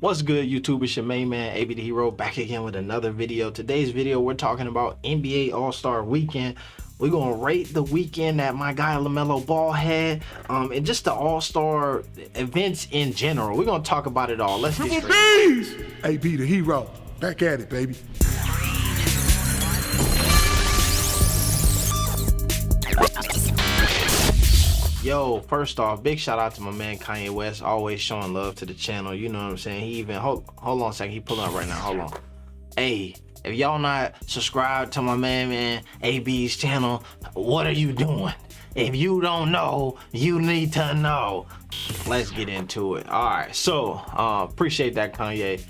What's good, YouTube? It's your main man, AB the Hero, back again with another video. Today's video, we're talking about NBA All-Star Weekend. We're going to rate the weekend that my guy LaMelo Ball had, and just the All-Star events in general. We're going to talk about it all. Let's get straight. AB the Hero, back at it, baby. Yo, first off, big shout out to my man Kanye West, always showing love to the channel. You know what I'm saying? He even hold on a second, he pulling up right now. Hold on. Hey, if y'all not subscribed to my man AB's channel, what are you doing? If you don't know, you need to know. Let's get into it. All right, so appreciate that, Kanye.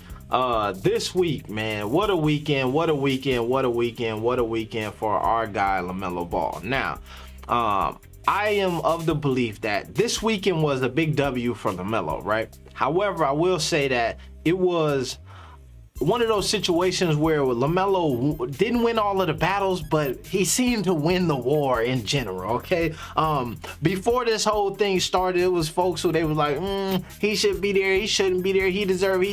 This week, man, what a weekend, what a weekend, what a weekend, what a weekend for our guy LaMelo Ball. Now, I am of the belief that this weekend was a big W for LaMelo, right? However, I will say that it was one of those situations where LaMelo didn't win all of the battles, but he seemed to win the war in general, okay? Before this whole thing started, it was folks who they was like, he should be there, he shouldn't be there, he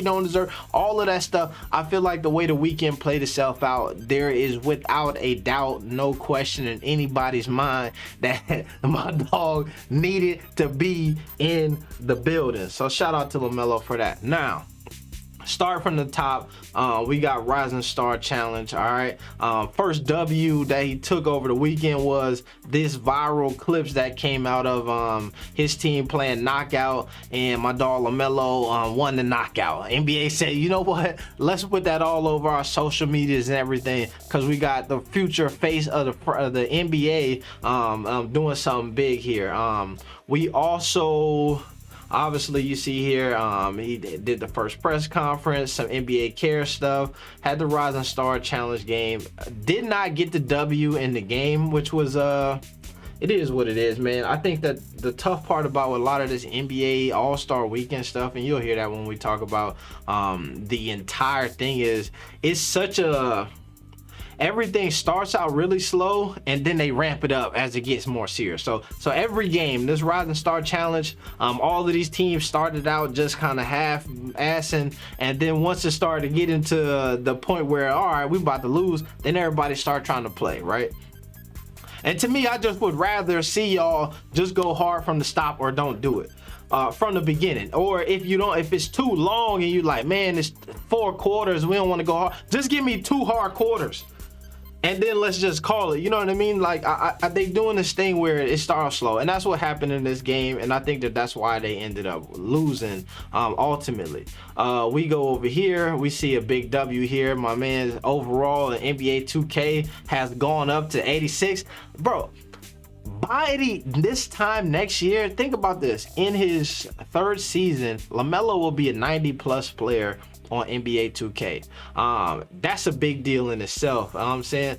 don't deserve, all of that stuff. I feel like the way the weekend played itself out, there is without a doubt, no question in anybody's mind that my dog needed to be in the building. So shout out to LaMelo for that. Now, start from the top. We got Rising Star Challenge. All right, first W that he took over the weekend was this viral clips that came out of his team playing knockout, and my dog LaMelo won the knockout. NBA said, you know what, let's put that all over our social medias and everything, because we got the future face of the NBA doing something big here. We also, obviously, you see here, he did the first press conference, some NBA Care stuff, had the Rising Star Challenge game. Did not get the W in the game, which was, it is what it is, man. I think that the tough part about a lot of this NBA All-Star Weekend stuff, and you'll hear that when we talk about the entire thing, is it's such a... everything starts out really slow and then they ramp it up as it gets more serious. So every game, this Rising Star Challenge, all of these teams started out just kind of half-assing, and then once it started to get into the point where, all right, we about to lose, then everybody started trying to play, right? And to me, I just would rather see y'all just go hard from the stop or don't do it from the beginning. Or if you don't, if it's too long and you like, man, it's 4 quarters, we don't want to go hard, just give me 2 hard quarters. And then let's just call it, you know what I mean? Like, they doing this thing where it starts slow, and that's what happened in this game, and I think that that's why they ended up losing ultimately. We go over here, we see a big W here. My man's overall in NBA 2K has gone up to 86. Bro, by this time next year, think about this. In his 3rd season, LaMelo will be a 90-plus player on NBA 2K. That's a big deal in itself. You know what I'm saying?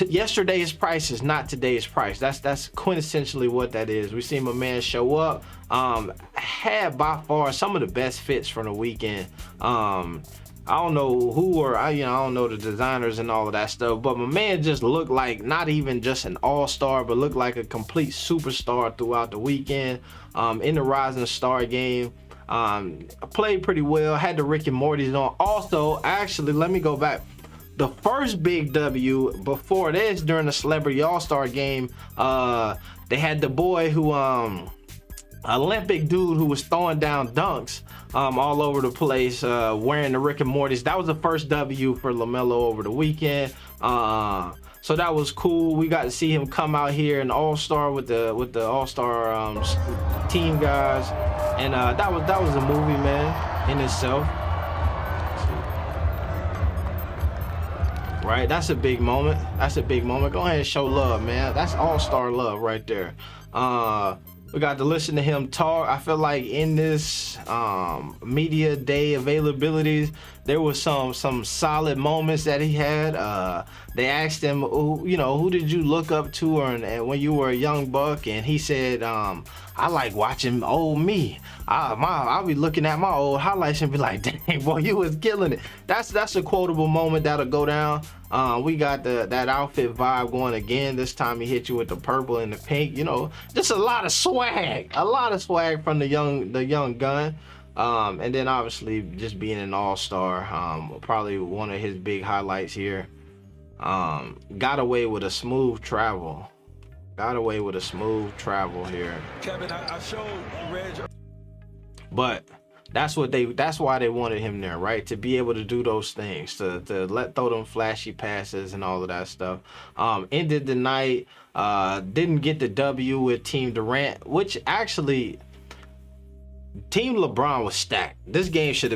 Yesterday's price is not today's price. That's quintessentially what that is. We see my man show up. Had by far some of the best fits from the weekend. I don't know who, or I don't know the designers and all of that stuff, but my man just looked like not even just an all-star, but looked like a complete superstar throughout the weekend. In the Rising Star game, played pretty well, had the Rick and Morty's on. Also, actually, let me go back. The first big W before this, during the Celebrity All-Star game, they had the boy who, Olympic dude who was throwing down dunks all over the place, wearing the Rick and Morty's. That was the first W for LaMelo over the weekend. So that was cool. We got to see him come out here and All-Star with the All-Star team guys, and that was a movie, man, in itself. Right, that's a big moment. That's a big moment. Go ahead and show love, man. That's All-Star love right there. We got to listen to him talk. I feel like in this media day availabilities, there was some solid moments that he had. They asked him, who did you look up to, and when you were a young buck, and he said, I like watching old me. I'll be looking at my old highlights and be like, dang, boy, you was killing it. That's a quotable moment that'll go down. We got that outfit vibe going again. This time he hit you with the purple and the pink. Just a lot of swag from the young gun. And then obviously just being an all-star, probably one of his big highlights here. Got away with a smooth travel. Got away with a smooth travel here. Kevin, I showed Reg. But that's why they wanted him there, right? To be able to do those things, to throw them flashy passes and all of that stuff. Ended the night, didn't get the W with Team Durant, which actually Team LeBron was stacked. This game should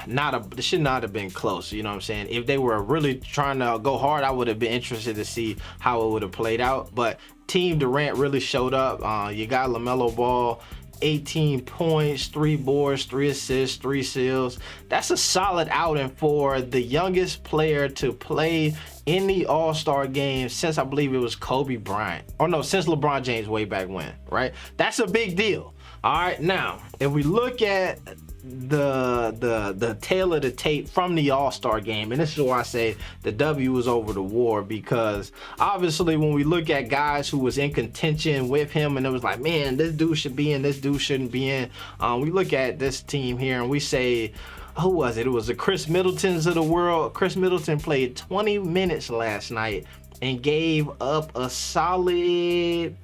not have been close. You know what I'm saying? If they were really trying to go hard, I would have been interested to see how it would have played out. But Team Durant really showed up. You got LaMelo Ball, 18 points, 3 boards, 3 assists, 3 steals. That's a solid outing for the youngest player to play in the All-Star game since I believe it was Kobe Bryant. Or no, since LeBron James way back when, right? That's a big deal. All right, now, if we look at the tail of the tape from the All-Star game, and this is why I say the W was over the war, because obviously when we look at guys who was in contention with him and it was like, man, this dude should be in, this dude shouldn't be in, we look at this team here and we say, who was it? It was the Chris Middletons of the world. Chris Middleton played 20 minutes last night and gave up a solid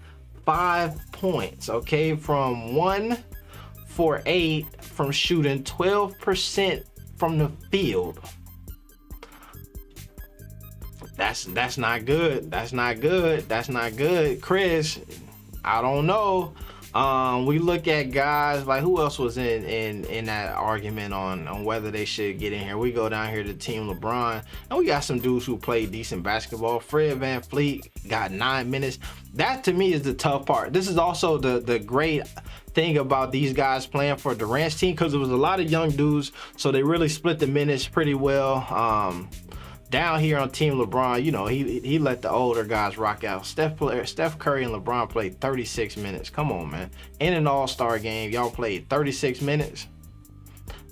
5 points, okay, from 1 for 8 from shooting 12% from the field. That's not good. That's not good. That's not good. Chris, I don't know. We look at guys like, who else was in that argument on whether they should get in here. We go down here to Team LeBron, and we got some dudes who play decent basketball. Fred VanVleet got 9 minutes. That to me is the tough part. This is also the great thing about these guys playing for Durant's team, because there was a lot of young dudes, so they really split the minutes pretty well. Down here on Team LeBron, you know, he let the older guys rock out. Steph Curry and LeBron played 36 minutes. Come on, man. In an All-Star game, y'all played 36 minutes.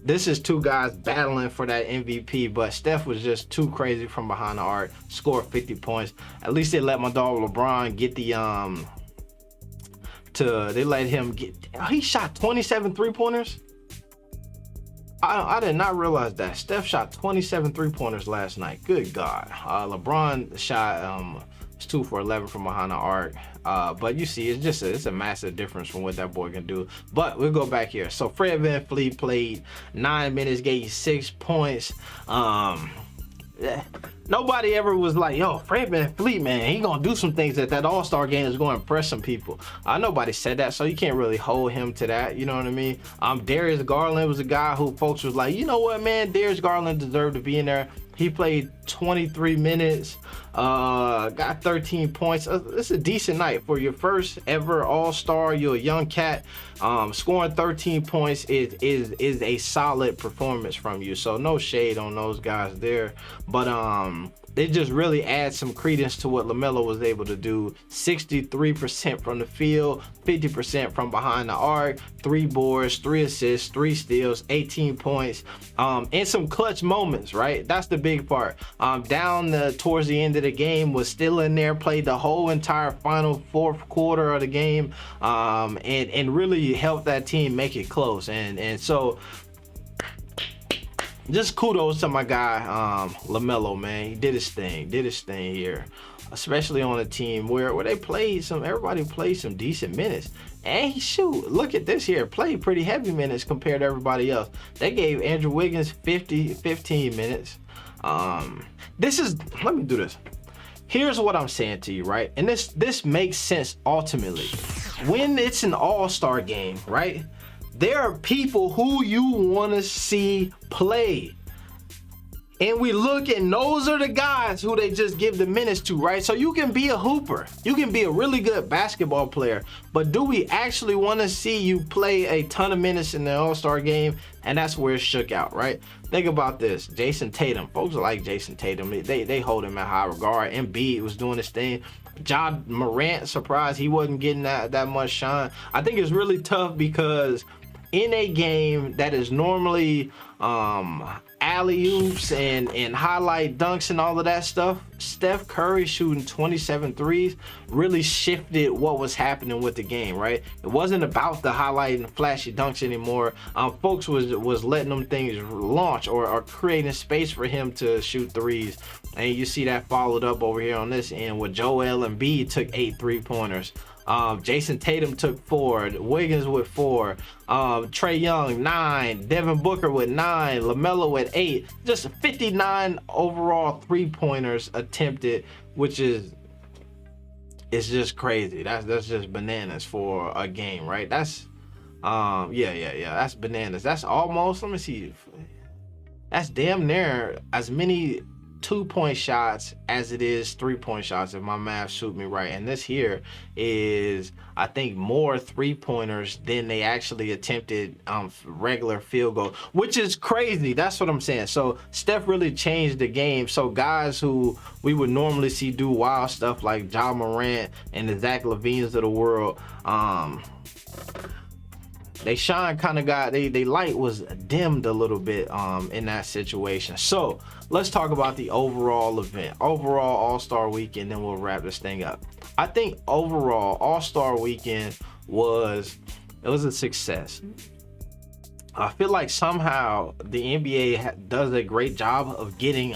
This is two guys battling for that MVP, but Steph was just too crazy from behind the arc. Scored 50 points. At least they let my dog LeBron get the they let him get. He shot 27 three-pointers. I did not realize that. Steph shot 27 three-pointers last night. Good God. LeBron shot 2 for 11 from behind the arc. But you see, it's a massive difference from what that boy can do. But we'll go back here. So Fred VanVleet played 9 minutes, gave you 6 points. Nobody ever was like, yo, Fred VanVleet, man, he gonna do some things at that All-Star game is gonna impress some people. Nobody said that, so you can't really hold him to that, you know what I mean? Darius Garland was a guy who folks was like, you know what, man, Darius Garland deserved to be in there. He played 23 minutes, got 13 points. It's a decent night for your first ever All-Star. You're a young cat. Scoring 13 points is a solid performance from you. So no shade on those guys there. But it just really adds some credence to what LaMelo was able to do. 63% from the field, 50% from behind the arc, 3 boards, 3 assists, 3 steals, 18 points, and some clutch moments, right? That's the big part. Towards the end of the game, was still in there, played the whole entire final 4th quarter of the game, and really helped that team make it close. And so just kudos to my guy, LaMelo, man. He did his thing here, especially on a team where they everybody played some decent minutes. And look at this here, played pretty heavy minutes compared to everybody else. They gave Andrew Wiggins 15 minutes. Let me do this. Here's what I'm saying to you, right? And this makes sense ultimately. When it's an All-Star game, right? There are people who you want to see play. And we look, and those are the guys who they just give the minutes to, right? So you can be a hooper. You can be a really good basketball player. But do we actually want to see you play a ton of minutes in the All-Star game? And that's where it shook out, right? Think about this. Jason Tatum. Folks like Jason Tatum. They hold him in high regard. Embiid was doing his thing. Ja Morant, surprised he wasn't getting that much shine. I think it's really tough because in a game that is normally alley-oops and highlight dunks and all of that stuff, Steph Curry shooting 27 threes really shifted what was happening with the game, right? It wasn't about the highlight and flashy dunks anymore. Folks was letting them things launch or creating space for him to shoot threes. And you see that followed up over here on this end with Joel Embiid took 8 3-pointers. Jason Tatum took 4, Wiggins with 4, Trae Young 9, Devin Booker with 9, LaMelo with 8. Just 59 overall 3-pointers attempted, which is just crazy. That's just bananas for a game, right? That's that's bananas. That's almost, let me see, that's damn near as many 2-point shots as it is 3-point shots, if my math suit me right. And this here is, I think, more 3-pointers than they actually attempted regular field goals, which is crazy. That's what I'm saying. So Steph really changed the game. So guys who we would normally see do wild stuff like Ja Morant and the Zach LaVines of the world, they shine kind of got, they light was dimmed a little bit in that situation. So let's talk about the overall event, overall All-Star Weekend, then we'll wrap this thing up. I think overall All-Star Weekend was a success. I feel like somehow the NBA does a great job of getting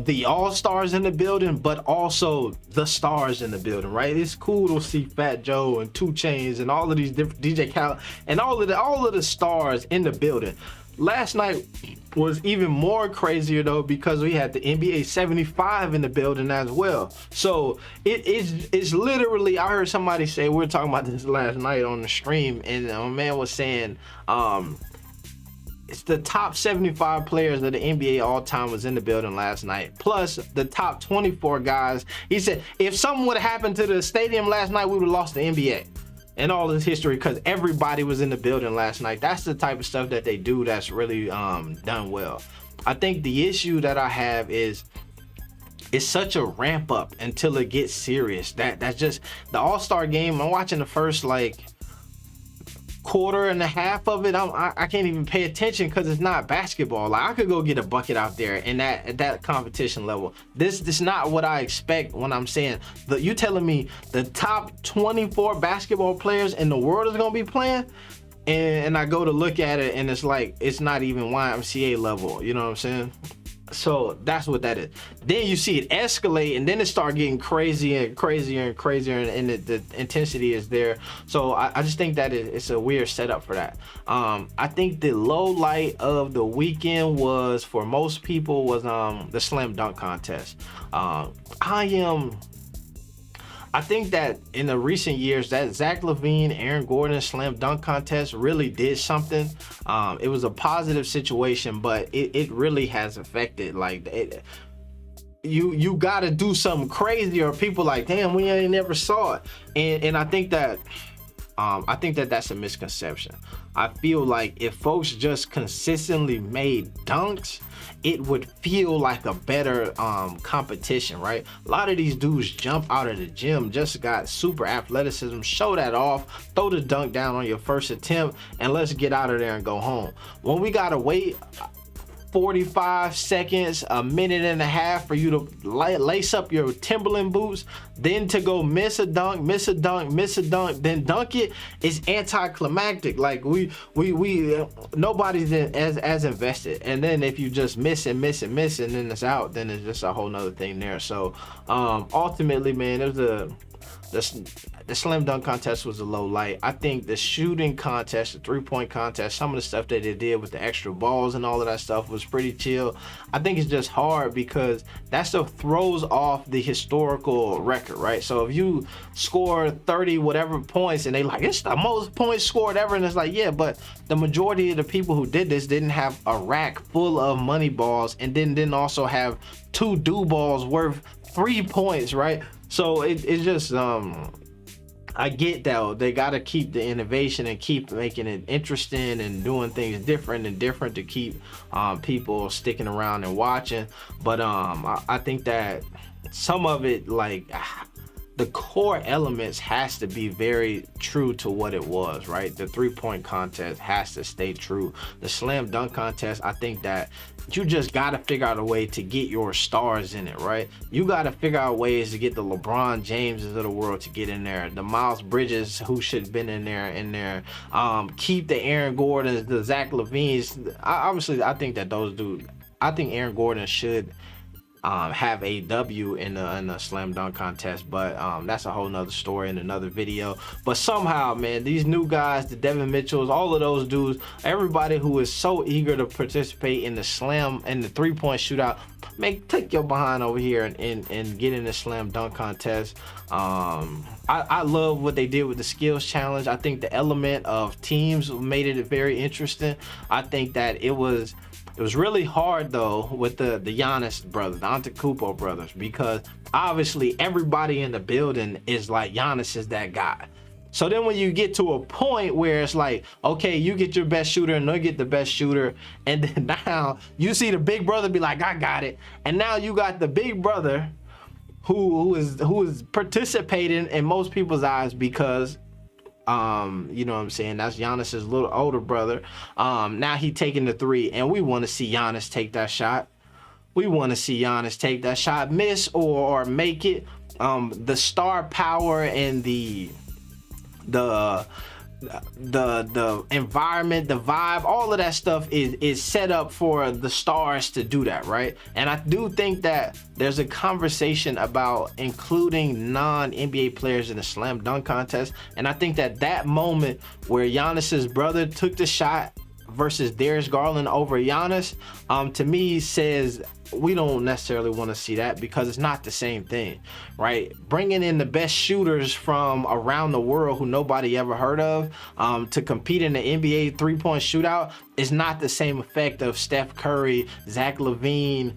the all-stars in the building, but also the stars in the building, right? It's cool to see Fat Joe and 2 Chainz and all of these different DJ Khaled and all of the stars in the building. Last night was even more crazier though, because we had the NBA 75 in the building as well. So it's literally, I heard somebody say, we were talking about this last night on the stream, and a man was saying it's the top 75 players of the NBA all time was in the building last night, plus the top 24 guys. He said if something would have happened to the stadium last night, we would have lost the NBA and all this history, because everybody was in the building last night. That's the type of stuff that they do that's really done well. I think the issue that I have is it's such a ramp up until it gets serious. That's just the All-Star game. I'm watching the first quarter and a half of it. I can't even pay attention because it's not basketball. Like, I could go get a bucket out there and at that competition level. This is not what I expect when I'm saying that you telling me the top 24 basketball players in the world is gonna be playing, and I go to look at it and it's like it's not even YMCA level. You know what I'm saying? So that's what that is. Then you see it escalate, and then it start getting crazier and crazier and crazier, and the intensity is there. So I just think that it's a weird setup for that. I think the low light of the weekend was, for most people, was the slam dunk contest. I think that in the recent years, that Zach LaVine, Aaron Gordon slam dunk contest really did something. It was a positive situation, but it really has affected, you got to do something crazy, or people like, damn, we ain't never saw it. And I think that that's a misconception. I feel like if folks just consistently made dunks, it would feel like a better competition, right? A lot of these dudes jump out of the gym, just got super athleticism, show that off, throw the dunk down on your first attempt, and let's get out of there and go home. When we gotta wait 45 seconds, a minute and a half for you to lace up your Timberland boots, then to go miss a dunk, then dunk it, is anticlimactic. Like we nobody's as invested. And then if you just miss and then it's out, then it's just a whole nother thing there. So ultimately, man, the slam dunk contest was a low light. I think the shooting contest, the 3-point contest, some of the stuff that they did with the extra balls and all of that stuff was pretty chill. I think it's just hard because that stuff throws off the historical record, right? So if you score 30 whatever points and they like, it's the most points scored ever, and it's like, yeah, but the majority of the people who did this didn't have a rack full of money balls, and then didn't also have 2 dew balls worth 3 points, right? So it's just I get that they got to keep the innovation and keep making it interesting and doing things different to keep people sticking around and watching. But I think that some of it, like the core elements has to be very true to what it was, right? The 3-point contest has to stay true. The slam dunk contest, I think that you just got to figure out a way to get your stars in it, right? You got to figure out ways to get the LeBron Jameses of the world to get in there, the Miles Bridges who should have been in there. Keep the Aaron Gordons, the Zach LaVines. Obviously, I think that those dudes, I think Aaron Gordon should have a W in the slam dunk contest, but that's a whole nother story in another video. But somehow, man, these new guys, the Devin Mitchells, all of those dudes, everybody who is so eager to participate in the slam and the 3-point shootout, take your behind over here and get in the slam dunk contest. I love what they did with the skills challenge. I think the element of teams made it very interesting. I think that it was really hard though with the Giannis brothers, the Antetokounmpo brothers, because obviously everybody in the building is like, Giannis is that guy. So then when you get to a point where it's like, okay, you get your best shooter and they get the best shooter, and then now you see the big brother be like, I got it, and now you got the big brother who is participating in most people's eyes because you know what I'm saying, that's Giannis's little older brother. Now he taking the 3, and we want to see Giannis take that shot. We want to see Giannis take that shot, miss or make it. The star power and the environment, the vibe, all of that stuff is set up for the stars to do that, right? And I do think that there's a conversation about including non-NBA players in the slam dunk contest, and I think that moment where Giannis's brother took the shot versus Darius Garland over Giannis, to me says we don't necessarily want to see that, because it's not the same thing, right? Bringing in the best shooters from around the world who nobody ever heard of to compete in the NBA 3-point shootout is not the same effect of Steph Curry, Zach LaVine,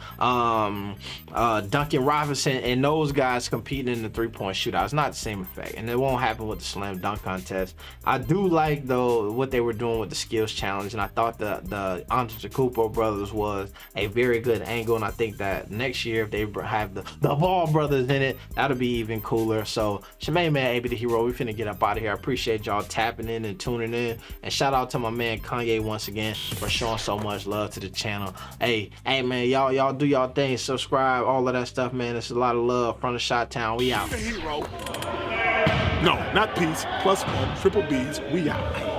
Duncan Robinson, and those guys competing in the 3-point shootout. It's not the same effect, and it won't happen with the slam dunk contest. I do like though what they were doing with the skills challenge, and I thought the Antetokounmpo brothers was a very good angle. I think that next year if they have the Ball brothers in it, that'll be even cooler. So Shemaine Man, AB the Hero, we finna get up out of here. I appreciate y'all tapping in and tuning in, and shout out to my man Kanye once again for showing so much love to the channel. Hey man, y'all do y'all thing, subscribe, all of that stuff, man. It's a lot of love from the Shot Town. We out. The Hero. No, not peace. +1, triple B's. We out.